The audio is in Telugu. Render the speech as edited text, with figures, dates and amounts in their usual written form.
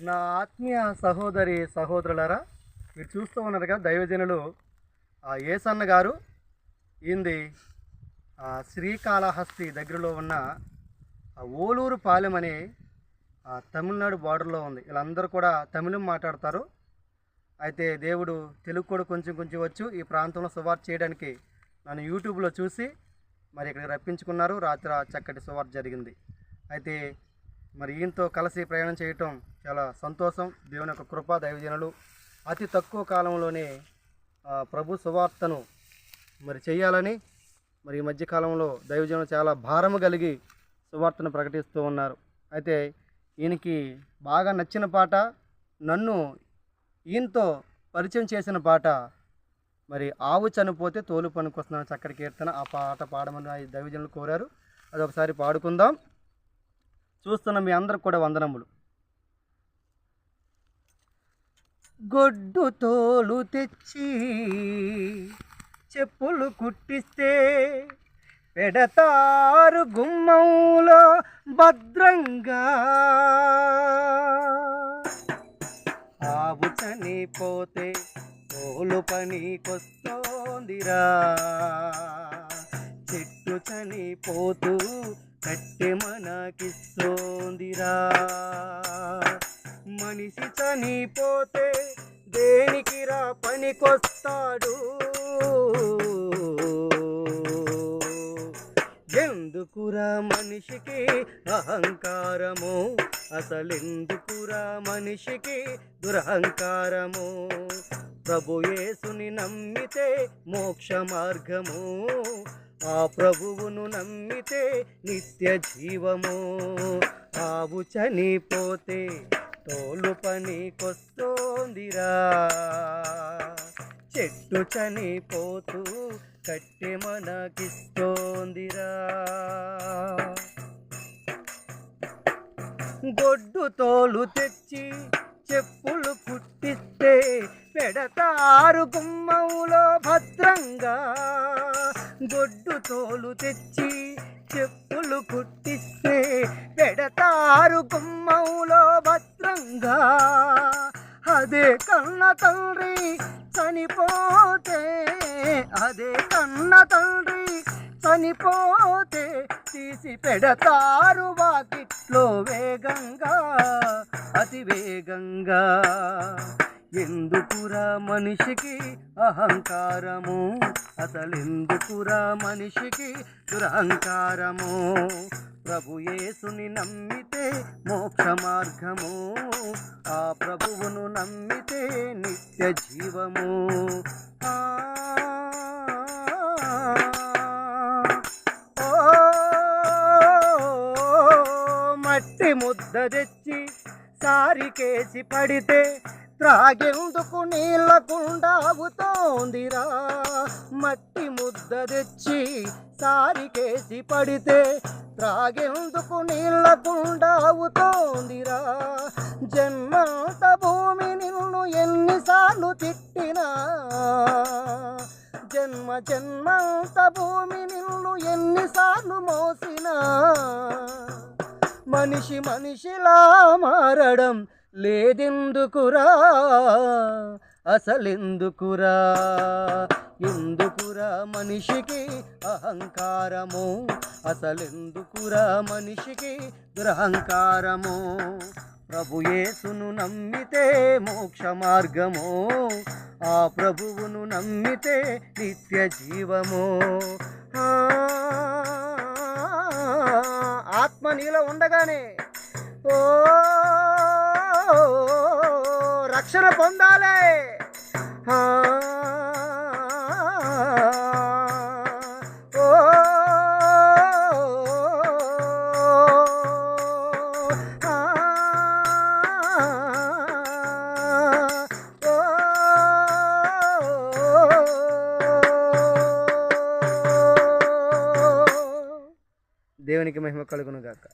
నా ఆత్మీయ సహోదరి సహోదరులారా, మీరు చూస్తూ ఉన్నారు కదా, దైవజనులు ఏసన్న గారు. ఈంది శ్రీకాళహస్తి దగ్గరలో ఉన్న ఓలూరు పాలెం అనే తమిళనాడు బార్డర్లో ఉంది. వీళ్ళందరూ కూడా తమిళం మాట్లాడతారు. అయితే దేవుడు తెలుగు కూడా కొంచెం కొంచెం వచ్చు. ఈ ప్రాంతంలో సువార్త చేయడానికి నన్ను యూట్యూబ్లో చూసి మరి ఇక్కడికి రప్పించుకున్నారు. రాత్రి చక్కటి సువార్త జరిగింది. అయితే మరి ఈయనతో కలిసి ప్రయాణం చేయటం చాలా సంతోషం. దేవుని యొక్క కృప, దైవజనులు అతి తక్కువ కాలంలోనే ప్రభు సువార్తను మరి చేయాలని మరి ఈ మధ్యకాలంలో దైవజనులు చాలా భారము కలిగి సువార్తను ప్రకటిస్తూ ఉన్నారు. అయితే ఈయనకి బాగా నచ్చిన పాట, నన్ను ఈయనతో పరిచయం చేసిన పాట మరి ఆవు చనిపోతే తోలు పనికొస్తున్నాను చక్కటి కీర్తన. ఆ పాట పాడమని దైవజనులు కోరారు. అది ఒకసారి పాడుకుందాం. చూస్తున్న మీ అందరికి కూడా వందనములు. గొడ్డు తోలు తెచ్చి చెప్పులు కుట్టిస్తే పెడతారు గుమ్మంలో భద్రంగా. ఆవు చనిపోతే తోలు పనికొస్తోందిరా, చెట్టు చనిపోతూ కట్టె మనకిస్తోందిరా. మనిషి చనిపోతే దేనికిరా పనికొస్తాడు? ఎందుకురా మనిషికి అహంకారము? అసలెందుకురా మనిషికి దురహంకారము? ప్రభు యేసుని నమ్మితే మోక్ష మార్గము, ఆ ప్రభువును నమ్మితే నిత్య జీవము. ఆవు చనిపోతే తోలు పనికొస్తోందిరా, చెట్టు చనిపోతూ కట్టె మనకిస్తోందిరా. గొడ్డు తోలు తెచ్చి చెప్పులు కుట్టిస్తే పెడతారు గుమ్మంలో భద్రంగా. గొడ్డు తోలు తెచ్చి చెప్పులు కుట్టిస్తే పెడతారు గుమ్మంలో భద్రంగా. అదే కన్న తండ్రి చనిపోతే, అదే కన్న తండ్రి చనిపోతే తీసి పెడతారు వాకిట్లో వేగంగా, అతి వేగంగా. ఎందుకురా మనిషికి అహంకారము? అసలెందుకురా మనిషికి దురహంకారము? ప్రభు యేసుని నమ్మితే మోక్ష మార్గము, ఆ ప్రభువును నమ్మితే నిత్య జీవము. మట్టి ముద్ద తెచ్చి సారికేసి పడితే త్రాగేందుకు నీళ్ళకుండా అవుతోందిరా. మట్టి ముద్ద తెచ్చి సారికేసి పడితే త్రాగేందుకు నీళ్ళకుండా అవుతోందిరా. జన్మంత భూమి నిన్ను ఎన్నిసార్లు తిట్టినా, జన్మ జన్మంత భూమి నిన్ను ఎన్నిసార్లు మోసినా, మనిషి మనిషిలా మారడం లేదెందుకురా? అసలెందుకురా? ఎందుకురా మనిషికి అహంకారము? అసలెందుకురా మనిషికి దురహంకారము? ప్రభు యేసును నమ్మితే మోక్ష మార్గము, ఆ ప్రభువును నమ్మితే నిత్య జీవము. ఆత్మ నీలో ఉండగానే రక్షణ పొందాలి. దేవునికి మహిమ కలుగును గాక.